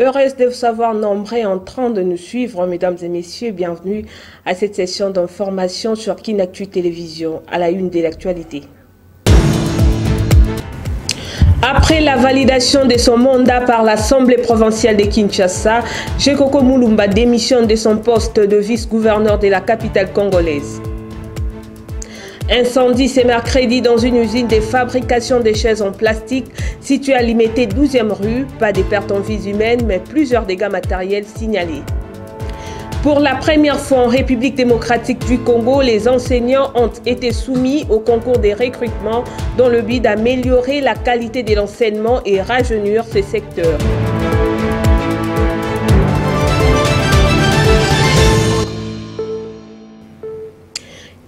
Heureuse de vous savoir nombreux en train de nous suivre, mesdames et messieurs, bienvenue à cette session d'information sur Kinactu Télévision, à la une de l'actualité. Après la validation de son mandat par l'Assemblée provinciale de Kinshasa, Gekoko Mulumba démissionne de son poste de vice-gouverneur de la capitale congolaise. Incendie ce mercredi dans une usine de fabrication de chaises en plastique située à Limité 12e rue. Pas de pertes en vies humaines, mais plusieurs dégâts matériels signalés. Pour la première fois en République démocratique du Congo, les enseignants ont été soumis au concours des recrutements dans le but d'améliorer la qualité de l'enseignement et rajeunir ce secteur.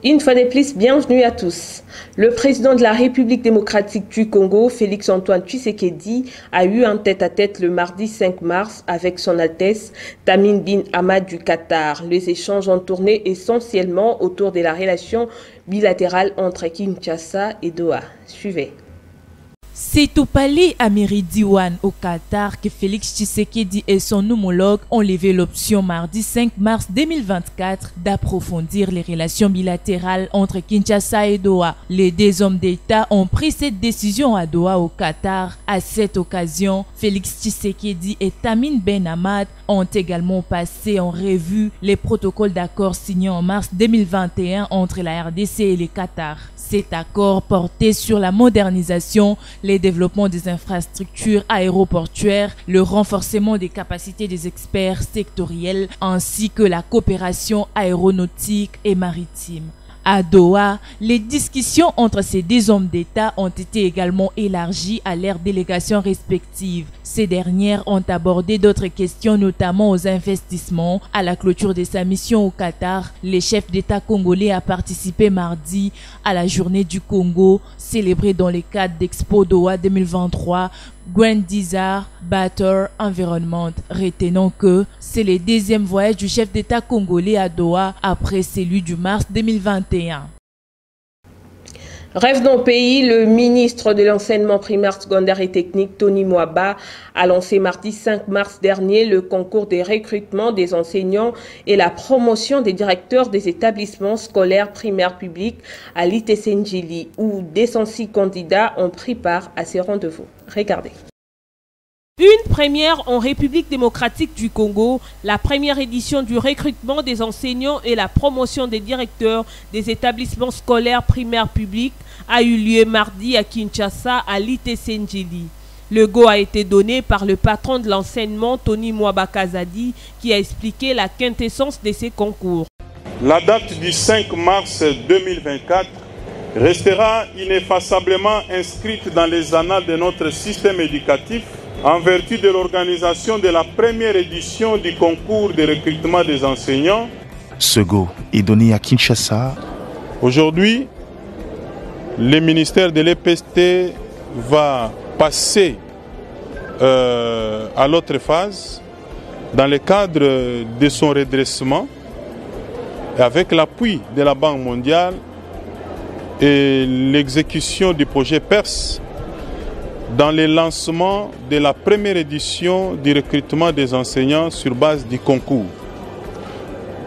Une fois de plus, bienvenue à tous. Le président de la République démocratique du Congo, Félix-Antoine Tshisekedi, a eu un tête-à-tête le mardi 5 mars avec son Altesse Tamim bin Hamad du Qatar. Les échanges ont tourné essentiellement autour de la relation bilatérale entre Kinshasa et Doha. Suivez. C'est au palais Amiri Diwan au Qatar que Félix Tshisekedi et son homologue ont levé l'option mardi 5 mars 2024 d'approfondir les relations bilatérales entre Kinshasa et Doha. Les deux hommes d'État ont pris cette décision à Doha au Qatar. À cette occasion, Félix Tshisekedi et Tamim bin Hamad ont également passé en revue les protocoles d'accord signés en mars 2021 entre la RDC et le Qatar. Cet accord portait sur la modernisation, le développement des infrastructures aéroportuaires, le renforcement des capacités des experts sectoriels ainsi que la coopération aéronautique et maritime. À Doha, les discussions entre ces deux hommes d'État ont été également élargies à leurs délégations respectives. Ces dernières ont abordé d'autres questions, notamment aux investissements. À la clôture de sa mission au Qatar, le chef d'État congolais a participé mardi à la journée du Congo, célébrée dans le cadre d'Expo Doha 2023, Grand Desert Battle Environment. Retenons que c'est le deuxième voyage du chef d'État congolais à Doha après celui du mars 2021. Rêve d'un pays, le ministre de l'enseignement primaire, secondaire et technique, Tony Mwaba, a lancé mardi 5 mars dernier le concours des recrutements des enseignants et la promotion des directeurs des établissements scolaires primaires publics à l'ITC Njili, où 206 candidats ont pris part à ces rendez-vous. Regardez. Une première en République démocratique du Congo, la première édition du recrutement des enseignants et la promotion des directeurs des établissements scolaires primaires publics a eu lieu mardi à Kinshasa à l'ITC Njili. Le go a été donné par le patron de l'enseignement Tony Mwaba Kazadi qui a expliqué la quintessence de ces concours. La date du 5 mars 2024 restera ineffaçablement inscrite dans les annales de notre système éducatif en vertu de l'organisation de la première édition du concours de recrutement des enseignants. Ce go est donné à Kinshasa. Aujourd'hui, le ministère de l'EPST va passer à l'autre phase dans le cadre de son redressement avec l'appui de la Banque mondiale et l'exécution du projet PERS dans le lancement de la première édition du recrutement des enseignants sur base du concours,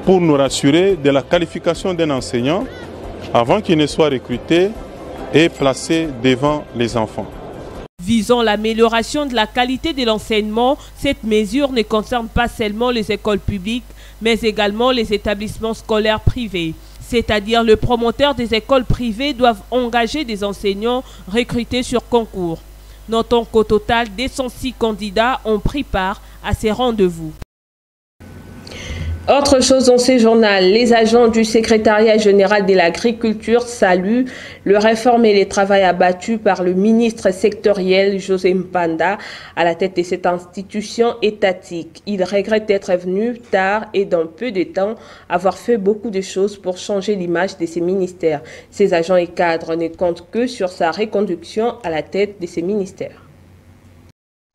pour nous rassurer de la qualification d'un enseignant avant qu'il ne soit recruté et placé devant les enfants. Visant l'amélioration de la qualité de l'enseignement, cette mesure ne concerne pas seulement les écoles publiques, mais également les établissements scolaires privés. C'est-à-dire le promoteur des écoles privées doivent engager des enseignants recrutés sur concours. Notons qu'au total, 206 candidats ont pris part à ces rendez-vous. Autre chose dans ce journal, les agents du secrétariat général de l'agriculture saluent le réforme et les travaux abattus par le ministre sectoriel José Mpanda à la tête de cette institution étatique. Il regrette d'être venu tard et dans peu de temps avoir fait beaucoup de choses pour changer l'image de ces ministères. Ces agents et cadres ne comptent que sur sa reconduction à la tête de ces ministères.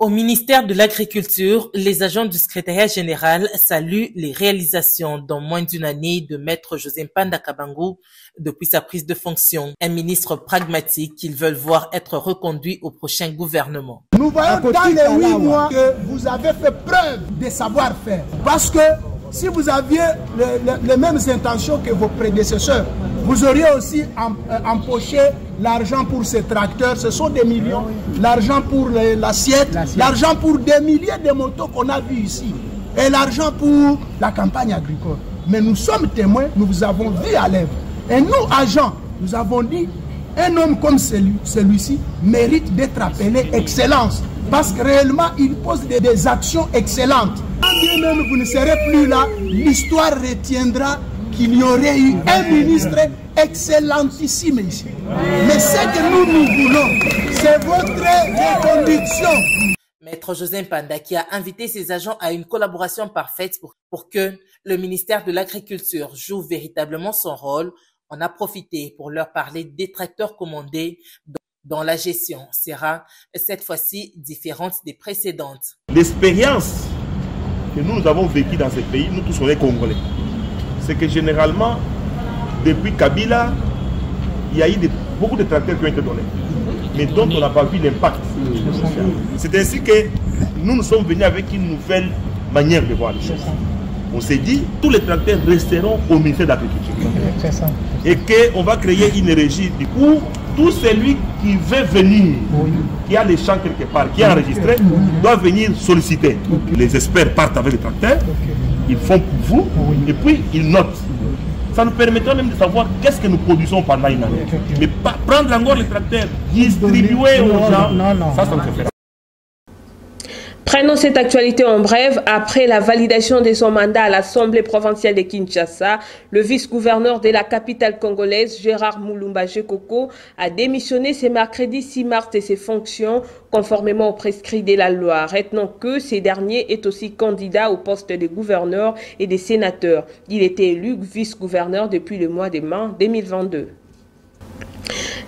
Au ministère de l'Agriculture, les agents du secrétariat général saluent les réalisations dans moins d'une année de Maître José Mpanda Kabangu depuis sa prise de fonction. Un ministre pragmatique qu'ils veulent voir être reconduit au prochain gouvernement. Nous voyons dans les 8 mois que vous avez fait preuve de savoir-faire. Parce que si vous aviez les mêmes intentions que vos prédécesseurs, vous auriez aussi empoché l'argent pour ces tracteurs, ce sont des millions, l'argent pour l'assiette, l'argent pour des milliers de motos qu'on a vus ici, et l'argent pour la campagne agricole. Mais nous sommes témoins, nous vous avons vu à l'œuvre. Et nous, agents, nous avons dit, un homme comme celui-ci mérite d'être appelé excellence, parce que réellement, il pose des actions excellentes. Quand bien même vous ne serez plus là, l'histoire retiendra qu'il y aurait eu un ministre excellentissime ici. Mais ce que nous voulons, c'est votre reconduction. Maître José Mpanda qui a invité ses agents à une collaboration parfaite pour que le ministère de l'Agriculture joue véritablement son rôle. On a profité pour leur parler des tracteurs commandés dont la gestion sera cette fois-ci différente des précédentes. L'expérience que nous avons vécue dans ce pays, nous tous on est Congolais, c'est que généralement, depuis Kabila, il y a eu beaucoup de tracteurs qui ont été donnés, mais dont on n'a pas vu l'impact. C'est ainsi que nous sommes venus avec une nouvelle manière de voir les choses. On s'est dit, tous les tracteurs resteront au ministère de l'Agriculture. Et qu'on va créer une régie où tout celui qui veut venir, qui a les champs quelque part, qui est enregistré, doit venir solliciter. Les experts partent avec les tracteurs, ils font pour vous, et puis ils notent. Ça nous permettra même de savoir qu'est-ce que nous produisons pendant une année. Mais pas prendre encore les tracteurs, distribuer aux gens, ça ne se fera. Prenons cette actualité en bref. Après la validation de son mandat à l'Assemblée provinciale de Kinshasa, le vice-gouverneur de la capitale congolaise, Gérard Moulumba Jekoko, a démissionné ce mercredi 6 mars de ses fonctions conformément aux prescrits de la loi. Retenons que ce dernier est aussi candidat au poste de gouverneur et de sénateur. Il était élu vice-gouverneur depuis le mois de mai 2022.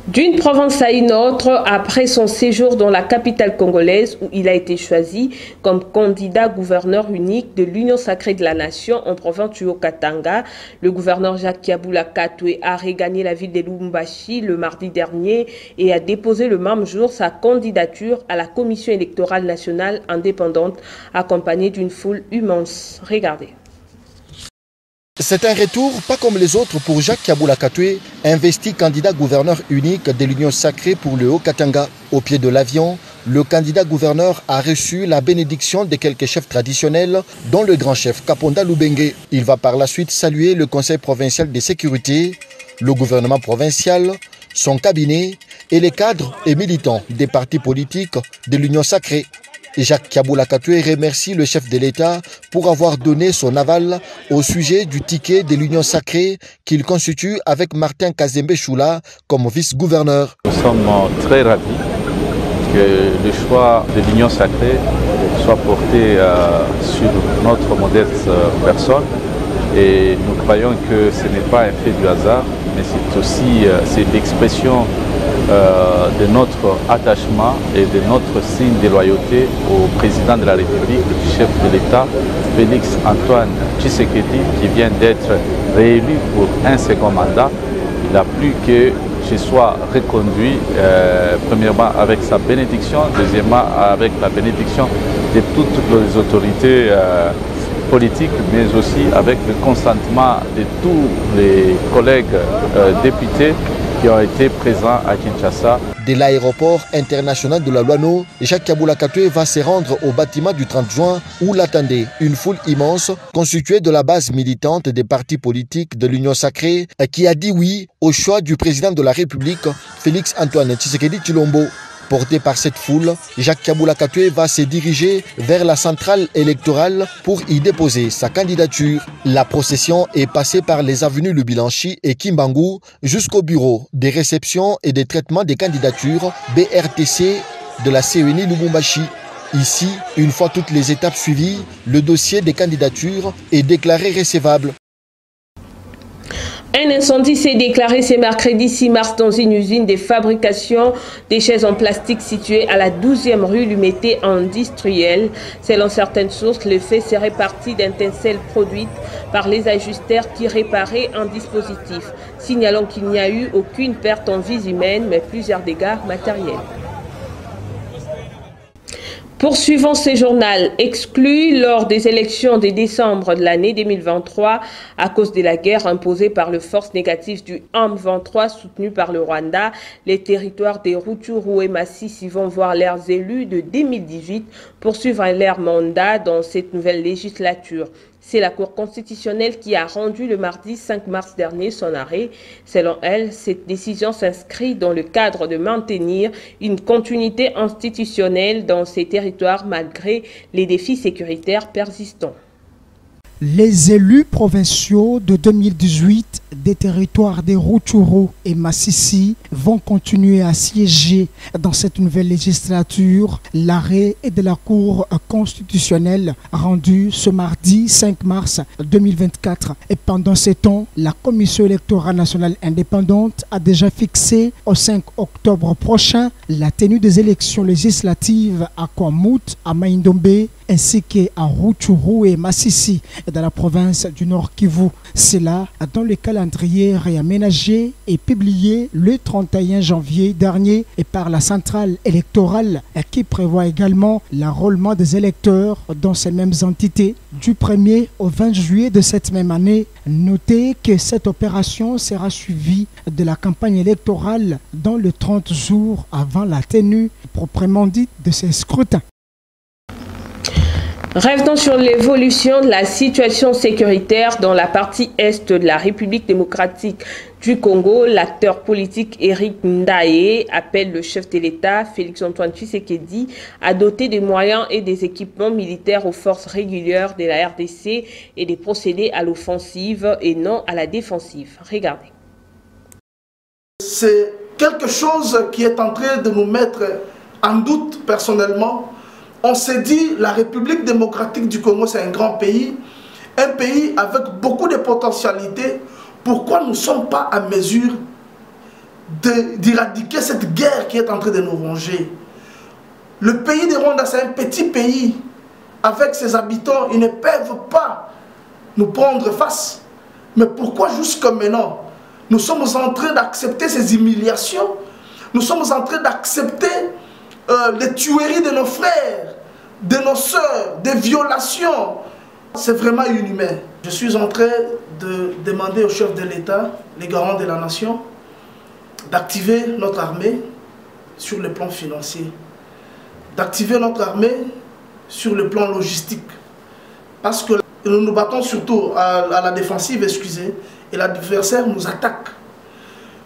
D'une province à une autre, après son séjour dans la capitale congolaise où il a été choisi comme candidat gouverneur unique de l'Union sacrée de la nation en province du Haut-Katanga, le gouverneur Jacques Kiabula Katwe a regagné la ville de Lubumbashi le mardi dernier et a déposé le même jour sa candidature à la commission électorale nationale indépendante accompagnée d'une foule immense. Regardez. C'est un retour pas comme les autres pour Jacques Kiabula Katwe, investi candidat gouverneur unique de l'Union sacrée pour le Haut-Katanga. Au pied de l'avion, le candidat gouverneur a reçu la bénédiction de quelques chefs traditionnels, dont le grand chef Kaponda Lubenge. Il va par la suite saluer le Conseil provincial de sécurité, le gouvernement provincial, son cabinet et les cadres et militants des partis politiques de l'Union sacrée. Jacques Kiabula Katwe remercie le chef de l'État pour avoir donné son aval au sujet du ticket de l'Union sacrée qu'il constitue avec Martin Kazembe Choula comme vice-gouverneur. Nous sommes très ravis que le choix de l'Union sacrée soit porté sur notre modeste personne et nous croyons que ce n'est pas un fait du hasard, mais c'est aussi l'expression de notre attachement et de notre signe de loyauté au président de la République, chef de l'État, Félix Antoine Tshisekedi, qui vient d'être réélu pour un second mandat. Il n'a plus que je sois reconduit, premièrement avec sa bénédiction, deuxièmement avec la bénédiction de toutes les autorités politiques, mais aussi avec le consentement de tous les collègues députés qui ont été présents à Kinshasa. De l'aéroport international de la Luano, Jacques Kiabula Katwe va se rendre au bâtiment du 30 juin où l'attendait une foule immense constituée de la base militante des partis politiques de l'Union sacrée qui a dit oui au choix du président de la République, Félix Antoine Tshisekedi Tshilombo. Porté par cette foule, Jacques Kiabula Katwe va se diriger vers la centrale électorale pour y déposer sa candidature. La procession est passée par les avenues Lubilanchi et Kimbangu jusqu'au bureau des réceptions et des traitements des candidatures BRTC de la CENI Lubumbashi. Ici, une fois toutes les étapes suivies, le dossier des candidatures est déclaré recevable. Un incendie s'est déclaré ce mercredi 6 mars dans une usine de fabrication des chaises en plastique située à la 12e rue Lumété industrielle. Selon certaines sources, le fait serait parti d'étincelles produites par les ajusteurs qui réparaient un dispositif. Signalons qu'il n'y a eu aucune perte en vies humaines, mais plusieurs dégâts matériels. Poursuivons ce journal, exclu lors des élections de décembre de l'année 2023 à cause de la guerre imposée par les forces négatives du M23 soutenues par le Rwanda, les territoires des Rutshuru et Masisi vont voir leurs élus de 2018 poursuivre leur mandat dans cette nouvelle législature. C'est la Cour constitutionnelle qui a rendu le mardi 5 mars dernier son arrêt. Selon elle, cette décision s'inscrit dans le cadre de maintenir une continuité institutionnelle dans ces territoires malgré les défis sécuritaires persistants. Les élus provinciaux de 2018 des territoires des Rutshuru et Masisi vont continuer à siéger dans cette nouvelle législature. L'arrêt est de la Cour constitutionnelle rendu ce mardi 5 mars 2024. Et pendant ce temps, la Commission électorale nationale indépendante a déjà fixé au 5 octobre prochain la tenue des élections législatives à Kwamut, à Maindombe, ainsi qu'à Rutshuru et Masisi dans la province du Nord Kivu. C'est là dans le calendrier réaménagé et publié le 31 janvier dernier et par la centrale électorale qui prévoit également l'enrôlement des électeurs dans ces mêmes entités du 1er au 20 juillet de cette même année. Notez que cette opération sera suivie de la campagne électorale dans le 30 jours avant la tenue proprement dite de ces scrutins. Revenons sur l'évolution de la situation sécuritaire dans la partie est de la République démocratique du Congo. L'acteur politique Eric Ndaye appelle le chef de l'État, Félix-Antoine Tshisekedi, à doter des moyens et des équipements militaires aux forces régulières de la RDC et de procéder à l'offensive et non à la défensive. Regardez. C'est quelque chose qui est en train de nous mettre en doute personnellement. On s'est dit, la République démocratique du Congo, c'est un grand pays, un pays avec beaucoup de potentialités. Pourquoi nous ne sommes pas à mesure d'éradiquer cette guerre qui est en train de nous ronger? Le pays de Rwanda, c'est un petit pays. Avec ses habitants, ils ne peuvent pas nous prendre face. Mais pourquoi jusqu'à maintenant, nous sommes en train d'accepter ces humiliations? Nous sommes en train d'accepter les tueries de nos frères, de nos sœurs, des violations. C'est vraiment inhumain. Je suis en train de demander au chef de l'État, les garants de la nation, d'activer notre armée sur le plan financier, d'activer notre armée sur le plan logistique. Parce que nous nous battons surtout à la défensive, excusez, et l'adversaire nous attaque.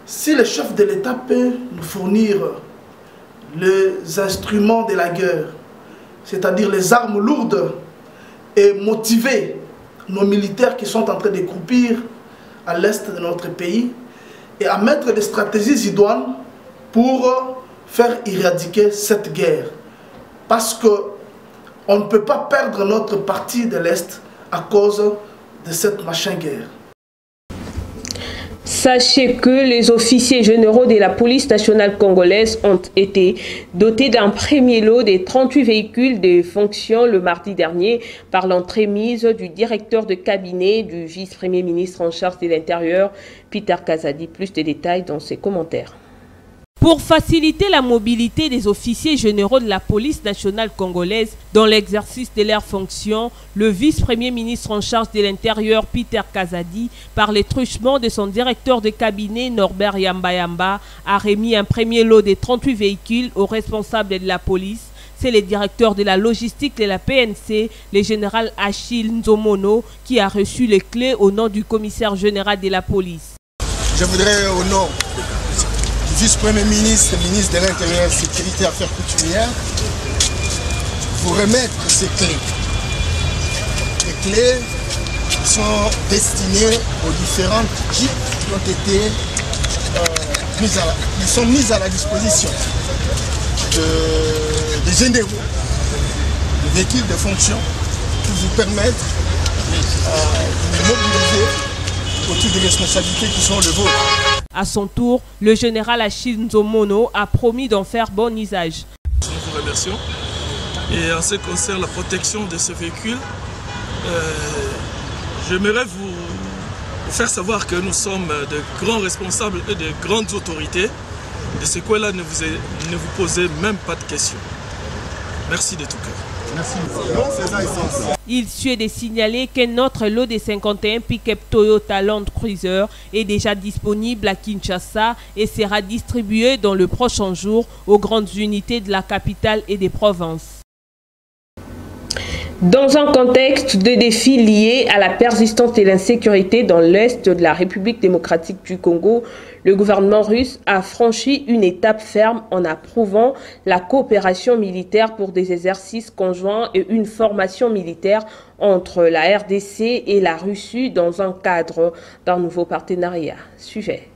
Si le chef de l'État peut nous fournir les instruments de la guerre, c'est-à-dire les armes lourdes, et motiver nos militaires qui sont en train de croupir à l'est de notre pays, et à mettre des stratégies idoines pour faire éradiquer cette guerre. Parce qu'on ne peut pas perdre notre partie de l'Est à cause de cette machin guerre. Sachez que les officiers généraux de la police nationale congolaise ont été dotés d'un premier lot de 38 véhicules de fonction le mardi dernier par l'entremise du directeur de cabinet du vice-premier ministre en charge de l'Intérieur, Peter Kazadi. Plus de détails dans ses commentaires. Pour faciliter la mobilité des officiers généraux de la police nationale congolaise dans l'exercice de leurs fonctions, le vice-premier ministre en charge de l'Intérieur, Peter Kazadi, par les truchements de son directeur de cabinet, Norbert Yamba, a remis un premier lot de 38 véhicules aux responsables de la police. C'est le directeur de la logistique de la PNC, le général Achille Nzomono, qui a reçu les clés au nom du commissaire général de la police. Je voudrais, au nom vice-premier ministre, ministre de l'Intérieur, Sécurité et Affaires coutumières, vous remettre ces clés. Les clés sont destinées aux différentes jeeps qui ont été mises à la disposition des généraux, des véhicules de fonction pour vous permettre de mobiliser au titre des responsabilités qui sont les vôtres. À son tour, le général Achille Nzomono a promis d'en faire bon usage. Nous vous remercions. Et en ce qui concerne la protection de ces véhicules, j'aimerais vous faire savoir que nous sommes de grands responsables et de grandes autorités. De ce coin-là, ne vous posez même pas de questions. Merci de tout cœur. Merci. Il suit de signaler qu'un autre lot de 51 pick-up Toyota Land Cruiser est déjà disponible à Kinshasa et sera distribué dans le prochain jour aux grandes unités de la capitale et des provinces. Dans un contexte de défis liés à la persistance de l'insécurité dans l'est de la République démocratique du Congo, le gouvernement russe a franchi une étape ferme en approuvant la coopération militaire pour des exercices conjoints et une formation militaire entre la RDC et la Russie dans un cadre d'un nouveau partenariat. Sujet.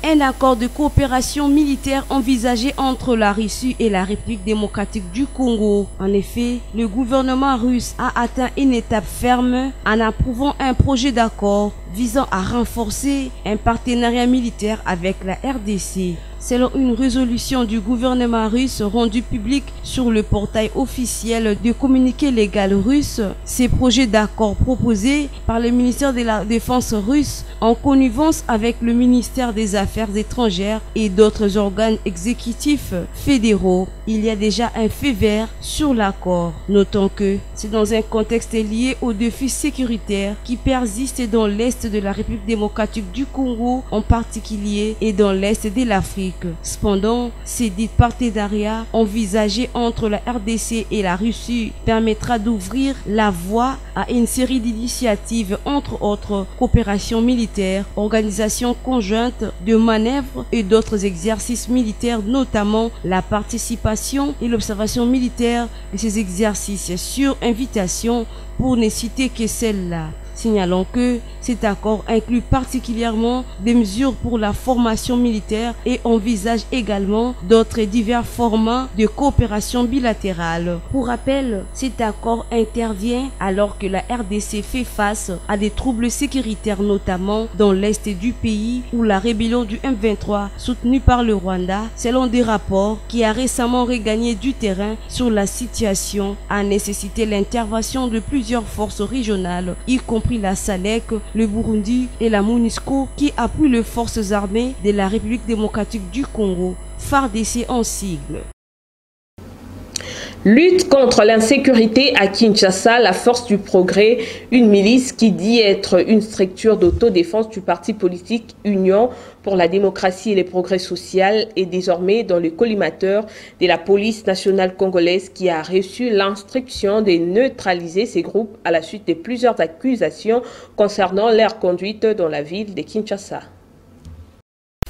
Un accord de coopération militaire envisagé entre la Russie et la République démocratique du Congo. En effet, le gouvernement russe a atteint une étape ferme en approuvant un projet d'accord visant à renforcer un partenariat militaire avec la RDC. Selon une résolution du gouvernement russe rendue publique sur le portail officiel de communiqué légal russe, ces projets d'accord proposés par le ministère de la Défense russe en connivence avec le ministère des Affaires étrangères et d'autres organes exécutifs fédéraux. Il y a déjà un fait vert sur l'accord. Notons que c'est dans un contexte lié aux défis sécuritaires qui persistent dans l'est de la République démocratique du Congo en particulier et dans l'est de l'Afrique. Cependant, ces dits partenariats envisagés entre la RDC et la Russie permettra d'ouvrir la voie à une série d'initiatives, entre autres coopération militaire, organisation conjointe de manœuvres et d'autres exercices militaires, notamment la participation et l'observation militaire de ces exercices sur invitation, pour ne citer que celle-là. Signalons que cet accord inclut particulièrement des mesures pour la formation militaire et envisage également d'autres divers formats de coopération bilatérale. Pour rappel, cet accord intervient alors que la RDC fait face à des troubles sécuritaires, notamment dans l'est du pays où la rébellion du M23 soutenue par le Rwanda, selon des rapports, qui a récemment regagné du terrain sur la situation, a nécessité l'intervention de plusieurs forces régionales, y compris la SALEC, le Burundi et la MONUSCO, qui appuient les forces armées de la République démocratique du Congo, FARDC en sigle. Lutte contre l'insécurité à Kinshasa, la Force du Progrès, une milice qui dit être une structure d'autodéfense du parti politique Union pour la démocratie et les progrès sociaux, est désormais dans le collimateur de la police nationale congolaise, qui a reçu l'instruction de neutraliser ces groupes à la suite de plusieurs accusations concernant leur conduite dans la ville de Kinshasa.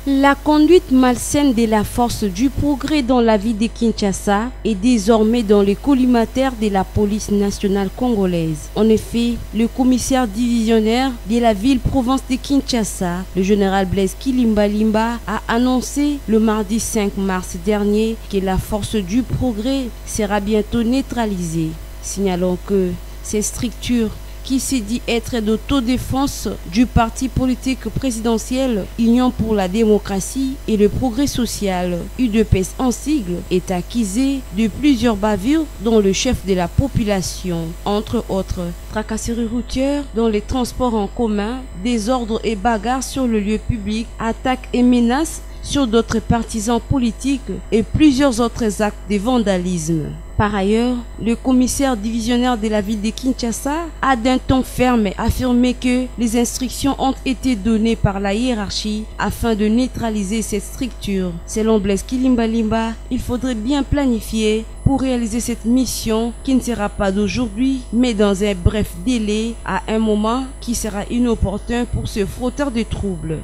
La conduite malsaine de la Force du Progrès dans la ville de Kinshasa est désormais dans le collimateur de la police nationale congolaise. En effet, le commissaire divisionnaire de la ville-province de Kinshasa, le général Blaise Kilimbalimba, a annoncé le mardi 5 mars dernier que la Force du Progrès sera bientôt neutralisée. Signalons que ces structures, qui s'est dit être d'autodéfense du parti politique présidentiel Union pour la démocratie et le progrès social, UDPS en sigle, est accusé de plusieurs bavures dont le chef de la population, entre autres tracasseries routières dans les transports en commun, désordres et bagarres sur le lieu public, attaques et menaces sur d'autres partisans politiques et plusieurs autres actes de vandalisme. Par ailleurs, le commissaire divisionnaire de la ville de Kinshasa a d'un ton ferme affirmé que les instructions ont été données par la hiérarchie afin de neutraliser cette structure. Selon Blaise Kilimbalimba, il faudrait bien planifier pour réaliser cette mission qui ne sera pas d'aujourd'hui, mais dans un bref délai, à un moment qui sera inopportun pour ce frotteur de troubles.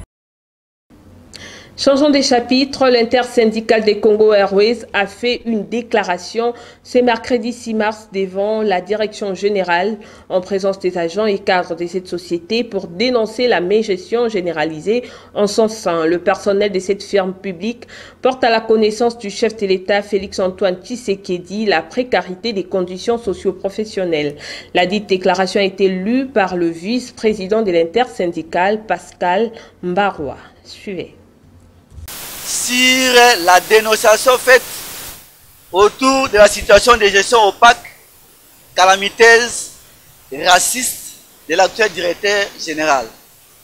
Changeons des chapitres, l'intersyndicale des Congo Airways a fait une déclaration ce mercredi 6 mars devant la direction générale en présence des agents et cadres de cette société pour dénoncer la mégestion généralisée en son sein. Le personnel de cette firme publique porte à la connaissance du chef de l'État Félix-Antoine Tshisekedi la précarité des conditions socio-professionnelles. La dite déclaration a été lue par le vice-président de l'intersyndicale Pascal Mbaroua. Suivez. Sur la dénonciation faite autour de la situation de gestion opaque, calamiteuse et raciste de l'actuel directeur général,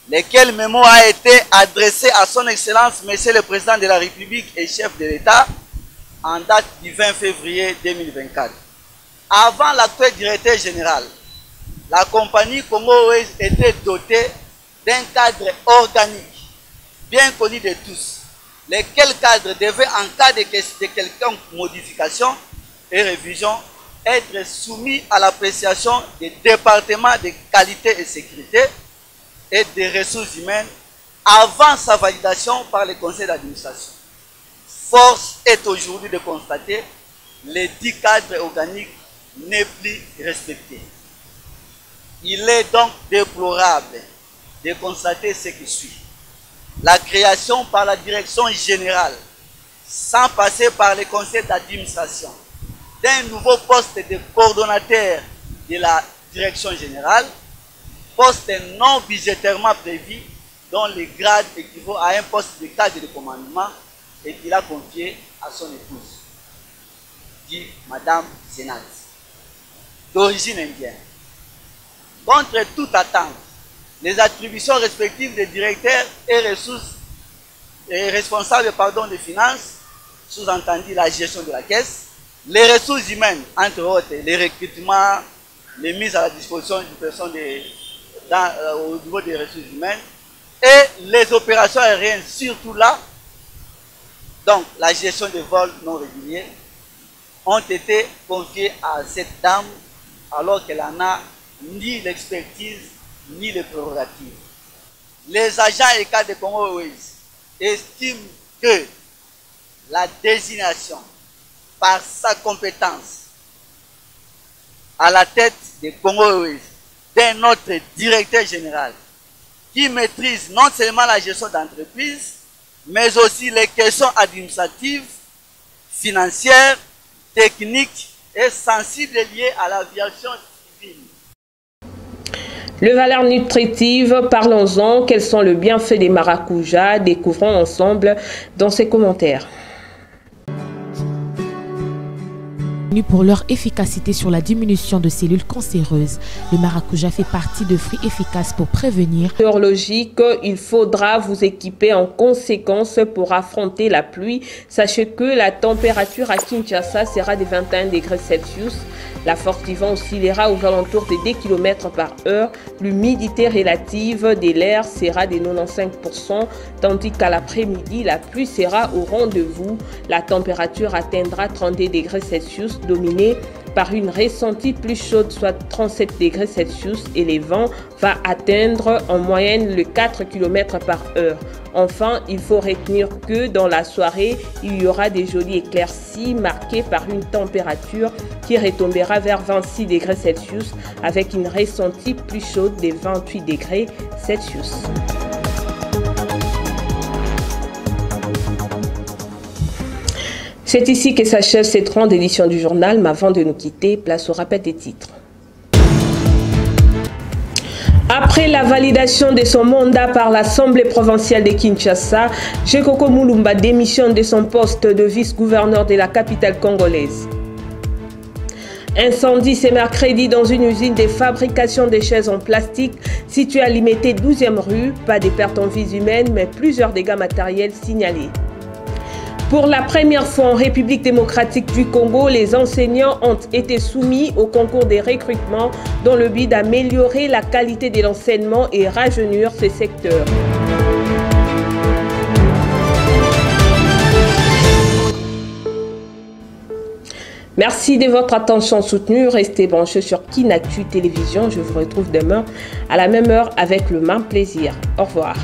lequel mémo a été adressé à son Excellence Monsieur le Président de la République et chef de l'État en date du 20 février 2024. Avant l'actuel directeur général, la compagnie Congo Airways était dotée d'un cadre organique, bien connu de tous, lesquels cadres devaient, en cas de quelconque modification et révision, être soumis à l'appréciation des départements de qualité et sécurité et des ressources humaines avant sa validation par le conseil d'administration. Force est aujourd'hui de constater que les 10 cadres organiques n'est plus respecté. Il est donc déplorable de constater ce qui suit. La création par la direction générale, sans passer par le conseil d'administration, d'un nouveau poste de coordonnateur de la direction générale, poste non budgétairement prévu, dont le grade équivaut à un poste de cadre de commandement et qu'il a confié à son épouse, dit Madame Sénat, d'origine indienne. Contre toute attente, les attributions respectives des directeurs et responsables des finances, sous-entendu la gestion de la caisse, les ressources humaines, entre autres, les recrutements, les mises à la disposition du personnel au niveau des ressources humaines, et les opérations aériennes, surtout là, donc la gestion des vols non réguliers, ont été confiées à cette dame alors qu'elle n'en a ni l'expertise ni les prérogatives. Les agents et cadres de Congo Airways estiment que la désignation par sa compétence à la tête de Congo Airways d'un autre directeur général qui maîtrise non seulement la gestion d'entreprise, mais aussi les questions administratives, financières, techniques et sensibles liées à l'aviation civile. Les valeurs nutritives, parlons-en. Quels sont les bienfaits des maracujas? Découvrons ensemble dans ces commentaires. Pour leur efficacité sur la diminution de cellules cancéreuses, le maracuja fait partie de fruits efficaces pour prévenir. Logique, il faudra vous équiper en conséquence pour affronter la pluie. Sachez que la température à Kinshasa sera de 21 degrés Celsius. La force du vent oscillera aux alentours de 10 km/h. L'humidité relative de l'air sera de 95%, tandis qu'à l'après-midi, la pluie sera au rendez-vous. La température atteindra 32 degrés Celsius, dominée par une ressentie plus chaude, soit 37 degrés Celsius, et le vent va atteindre en moyenne le 4 km/h. Enfin, il faut retenir que dans la soirée, il y aura des jolies éclaircies marquées par une température qui retombera vers 26 degrés Celsius avec une ressentie plus chaude de 28 degrés Celsius. C'est ici que s'achève cette ronde édition du journal, mais avant de nous quitter, place au rappel des titres. Après la validation de son mandat par l'Assemblée provinciale de Kinshasa, Gekoko Mulumba démissionne de son poste de vice-gouverneur de la capitale congolaise. Incendie ce mercredi dans une usine de fabrication de chaises en plastique située à Limité 12e rue. Pas de pertes en vies humaines, mais plusieurs dégâts matériels signalés. Pour la première fois en République démocratique du Congo, les enseignants ont été soumis au concours des recrutements dans le but d'améliorer la qualité de l'enseignement et rajeunir ce secteur. Merci de votre attention soutenue. Restez branchés sur Kinactu Télévision. Je vous retrouve demain à la même heure avec le même plaisir. Au revoir.